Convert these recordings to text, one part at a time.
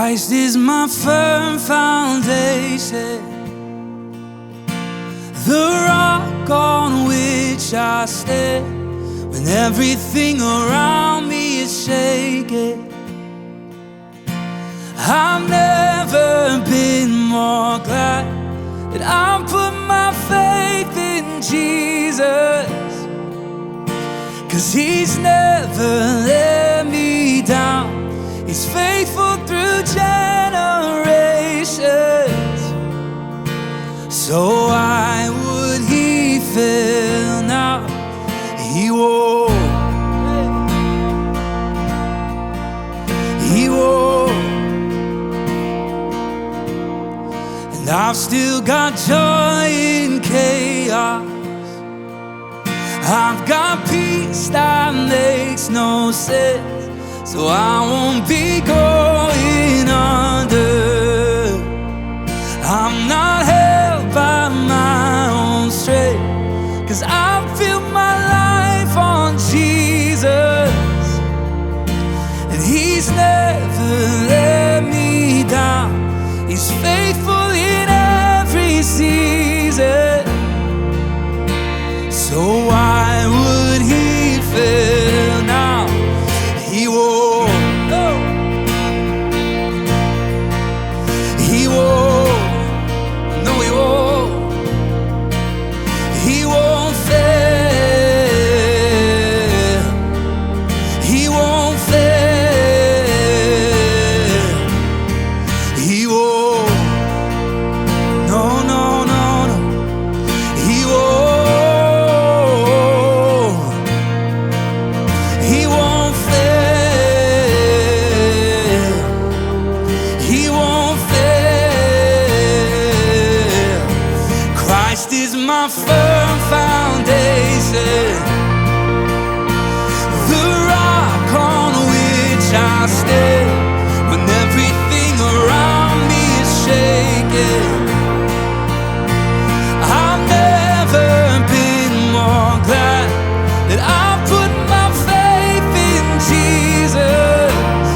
Christ is my firm foundation, the rock on which I stand. When everything around me is shaking, I've never been more glad that I put my faith in Jesus, 'cause He's never let me down. He's faithful through generations. So why would He fail now? He won't. He won't. And I've still got joy in chaos. I've got peace that makes no sense. So I won't be going under. I'm not held by my own strength, 'cause I've built my life on Jesus, and He's never let me down. He's faithful in every season. So why would He fail now? He won't. He won't. No, He won't. He won't fail. He won't fail. He won't. No, no, no, no. He won't. He won't fail. He won't fail. Christ is my firm foundation, the rock on which I stand. When everything around me is shaking, I've never been more glad that I put my faith in Jesus,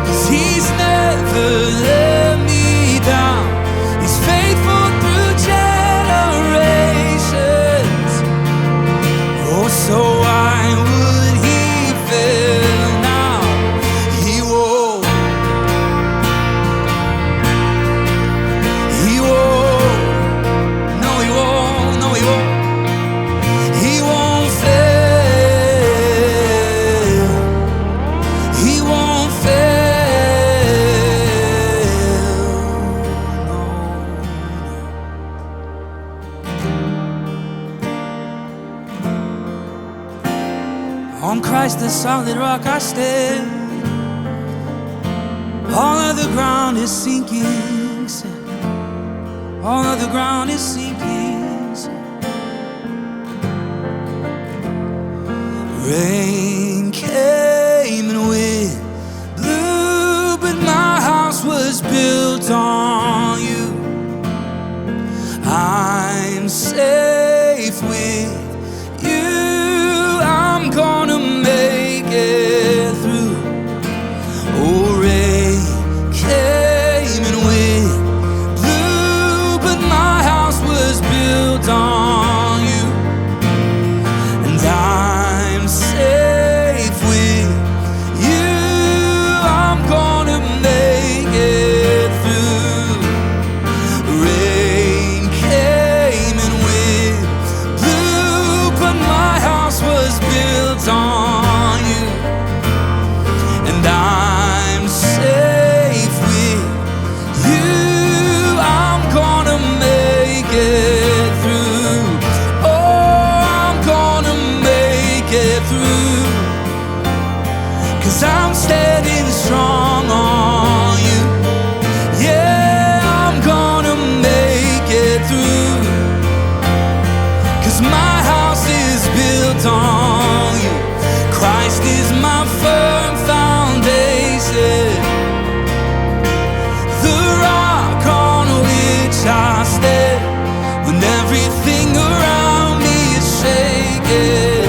'cause He's never let me down. He's faithful through generations. Oh, so why would He fail now? He won't. He won't. No, He won't. No, He won't. He won't fail. He won't fail. No. On Christ the solid rock I stand. All of the ground is sinking sand. All of the ground is sinking sand. Rain came and wind blew, but my house was built on You. I'm safe with You. I'm gonna make it through. Oh, rain came and wind blew, but my house was built on You, and I'm safe with You. I'm gonna make it through. Rain came and wind blew, but my house was built on You, and I'm safe with You. I'm gonna make it through. Oh, I'm gonna make it through, 'cause I'm standing strong on You. Yeah, I'm gonna make it through, 'cause my house is built on You. Christ is my firm foundation, the rock on which I stand. When everything around me is shaking,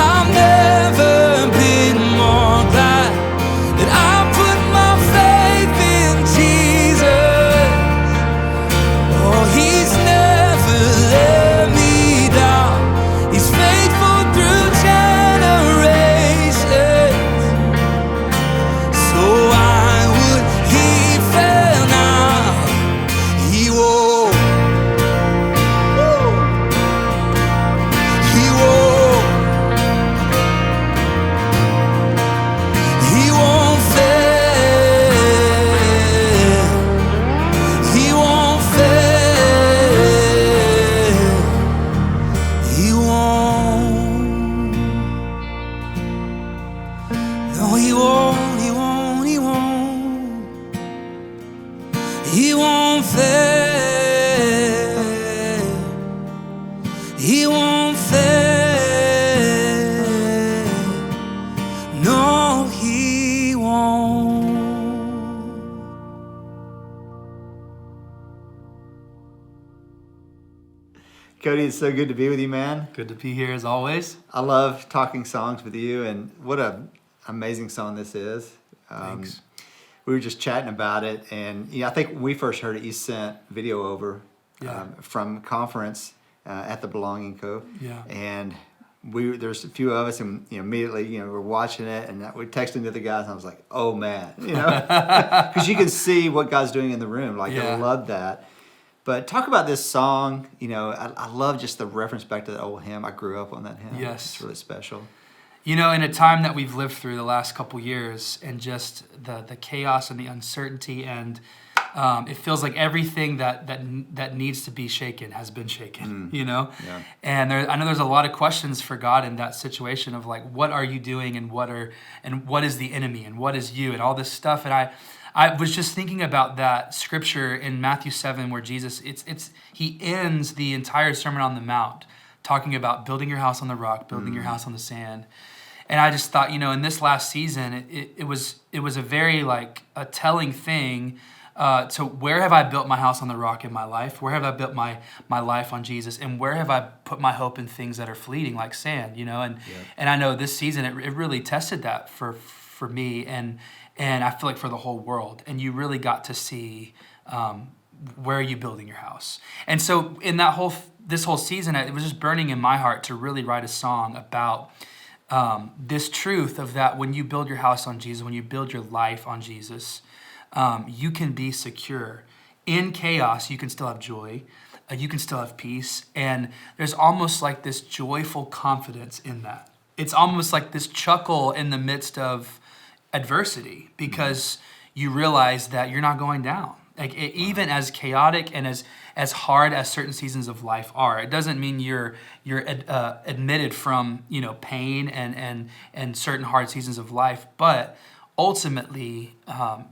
I've never been more glad that I Cody, it's so good to be with you, man. Good to be here as always. I love talking songs with you, and what an amazing song this is. Thanks. We were just chatting about it, and I think when we first heard it, you sent video over from conference at the Belonging Co. Yeah. And there's a few of us, and immediately we're watching it, and we're texting the other guys, and I was like, oh man, because you can see what God's doing in the room. Like I love that. But talk about this song. I love just the reference back to the old hymn. I grew up on that hymn. Yes. It's really special. In a time that we've lived through the last couple years, and just the chaos and the uncertainty, and it feels like everything that needs to be shaken has been shaken. Yeah. And I know there's a lot of questions for God in that situation of like, what are you doing, and what is the enemy, and what is you, and all this stuff. And I was just thinking about that scripture in Matthew 7 where Jesus, he ends the entire Sermon on the Mount talking about building your house on the rock, building your house on the sand. And I just thought, in this last season, it was a very a telling thing to where have I built my house on the rock in my life? Where have I built my life on Jesus? And where have I put my hope in things that are fleeting like sand, And I know this season it really tested that for me and I feel like for the whole world. And you really got to see where are you building your house. And so in this whole season, it was just burning in my heart to really write a song about this truth of that when you build your house on Jesus, when you build your life on Jesus, you can be secure. In chaos, you can still have joy. You can still have peace. And there's almost like this joyful confidence in that. It's almost like this chuckle in the midst of adversity because you realize that you're not going down. Even as chaotic and as hard as certain seasons of life are, it doesn't mean you're admitted from pain and certain hard seasons of life. But ultimately,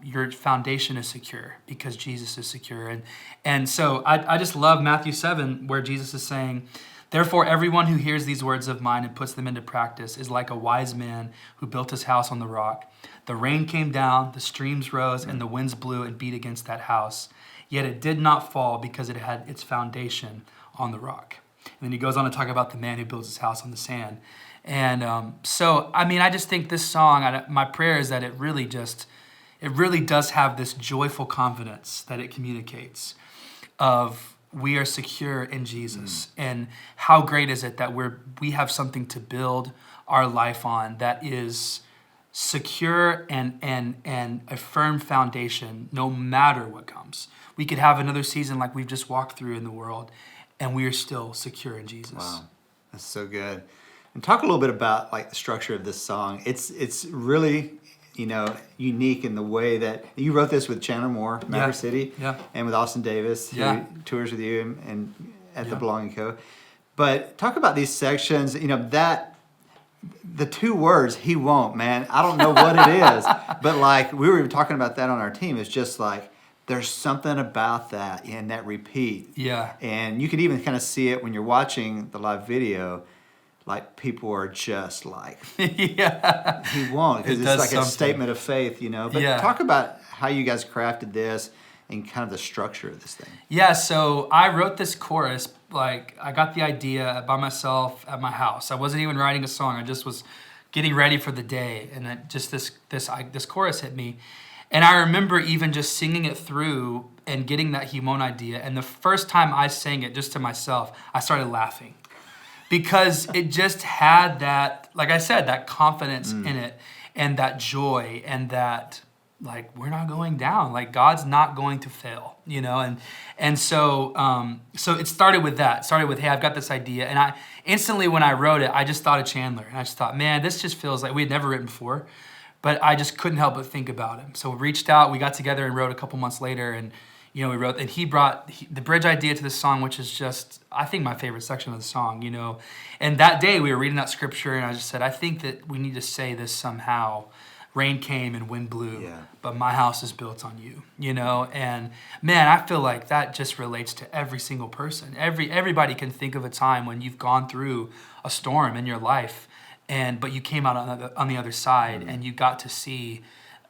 your foundation is secure because Jesus is secure. And so I just love Matthew 7 where Jesus is saying, "Therefore, everyone who hears these words of mine and puts them into practice is like a wise man who built his house on the rock. The rain came down, the streams rose, and the winds blew and beat against that house. Yet it did not fall because it had its foundation on the rock." And then he goes on to talk about the man who builds his house on the sand. And I just think this song, my prayer is that it really does have this joyful confidence that it communicates of we are secure in Jesus. And how great is it that we have something to build our life on that is secure and a firm foundation no matter what comes. We could have another season like we've just walked through in the world, and we are still secure in Jesus. Wow, that's so good. And talk a little bit about the structure of this song. It's really unique in the way that you wrote this with Chandler Moore, Maverick City, and with Austin Davis, who tours with you and at the Belonging Co. But talk about these sections. That the two words "he won't," man. I don't know what it is, but we were even talking about that on our team. It's just there's something about that and that repeat. Yeah. And you can even kind of see it when you're watching the live video. People are just he won't, because it's like a statement of faith, But talk about how you guys crafted this and kind of the structure of this thing. Yeah, so I wrote this chorus, I got the idea by myself at my house. I wasn't even writing a song. I just was getting ready for the day, and this chorus hit me. And I remember even just singing it through and getting that he won't idea. And the first time I sang it just to myself, I started laughing. Because it just had that, like I said, that confidence in it and that joy and that, we're not going down. God's not going to fail, And so it started with that. It started with, hey, I've got this idea. And I instantly, when I wrote it, I just thought of Chandler. And I just thought, man, this just feels like we had never written before. But I just couldn't help but think about him. So we reached out. We got together and wrote a couple months later. And we wrote, and he brought the bridge idea to this song, which is just, I think, my favorite section of the song, And that day we were reading that scripture, and I just said, I think that we need to say this somehow. Rain came and wind blew, but my house is built on you, And man, I feel like that just relates to every single person. Everybody can think of a time when you've gone through a storm in your life, but you came out on the other side, and you got to see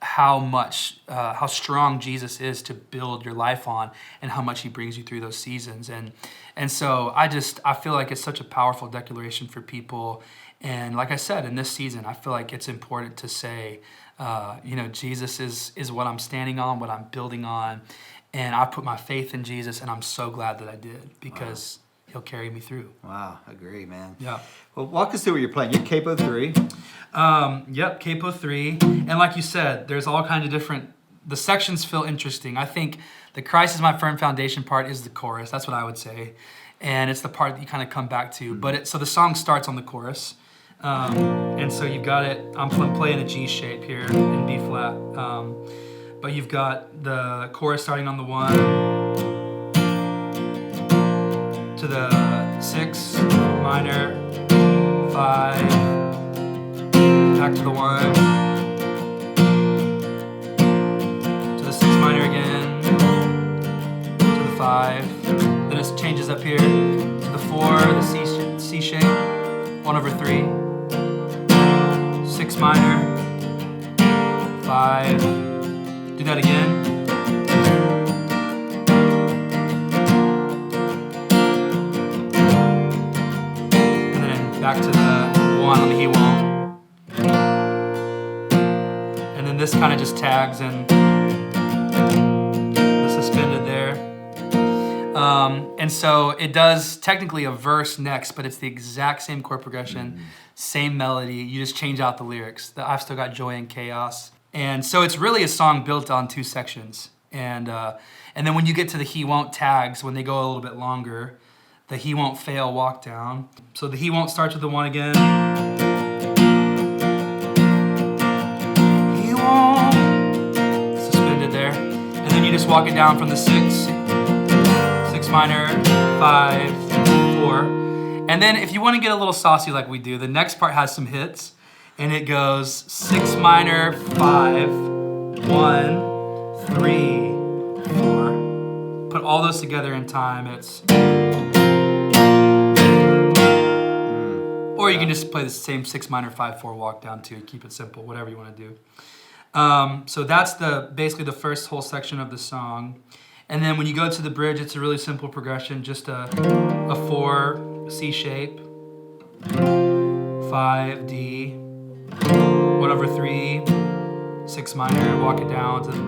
how strong Jesus is to build your life on, and how much he brings you through those seasons. And so I feel like it's such a powerful declaration for people. And like I said, in this season, I feel like it's important to say, Jesus is what I'm standing on, what I'm building on. And I put my faith in Jesus, and I'm so glad that I did, because he'll carry me through. Wow, agree, man. Yeah. Well, walk us through what you're playing. You're capo 3. Yep, capo 3. And like you said, there's all kinds of different, the sections feel interesting. I think the Christ is my firm foundation part is the chorus. That's what I would say. And it's the part that you kind of come back to. But so the song starts on the chorus. And so you've got it, I'm playing a G shape here in B flat. But you've got the chorus starting on the 1 to the 6 minor, 5, back to the 1, to the 6 minor again, to the 5, then it changes up here to the 4, the C shape, 1/3, 6 minor, 5, do that again. And then back to the 1 on the he won't. And then this kind of just tags and the suspended there. And so it does technically a verse next, but it's the exact same chord progression, same melody. You just change out the lyrics. The I've still got joy in chaos. And so it's really a song built on 2 sections. And then when you get to the he won't tags, when they go a little bit longer, the he won't fail walk down. So the he won't starts with the 1 again. He won't. Suspended there. And then you just walk it down from the 6 minor, 5, 4. And then if you want to get a little saucy like we do, the next part has some hits. And it goes 6 minor, 5, 1, 3, 4. Put all those together in time. It's. Or you can just play the same 6 minor, 5, 4 walk down too. Keep it simple, whatever you want to do. So that's basically the first whole section of the song. And then when you go to the bridge, it's a really simple progression. Just a 4 C shape, 5 D. 1/3, 6 minor, walk it down to 5.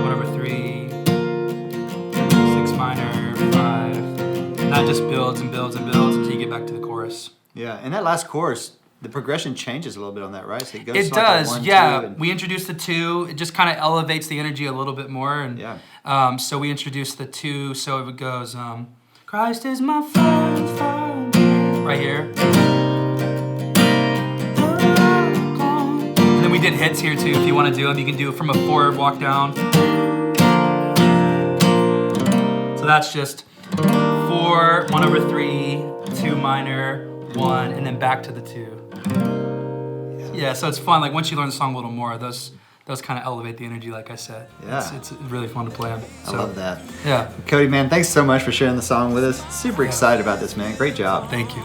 1/3, 6 minor, 5. And that just builds and builds and builds until you get back to the chorus. Yeah, and that last chorus, the progression changes a little bit on that, right? So it goes It like does, 1, yeah. 2, and We introduced the 2. It just kind of elevates the energy a little bit more. And so we introduced the 2. So it goes, Christ is my firm foundation. Right here. And then we did hits here too. If you want to do them, you can do it from a 4 walk down. So that's just 4, 1/3, 2 minor, 1, and then back to the 2. Yeah, so it's fun. Like once you learn the song a little more, those kind of elevate the energy, like I said. Yeah. It's really fun to play them. So, I love that. Yeah. Cody, man, thanks so much for sharing the song with us. Super excited about this, man. Great job. Thank you.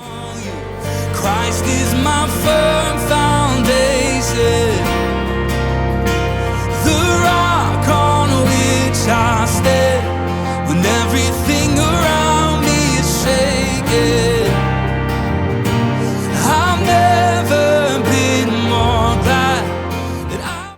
Christ is my firm foundation, the rock on which I stand when everything around me is shaking.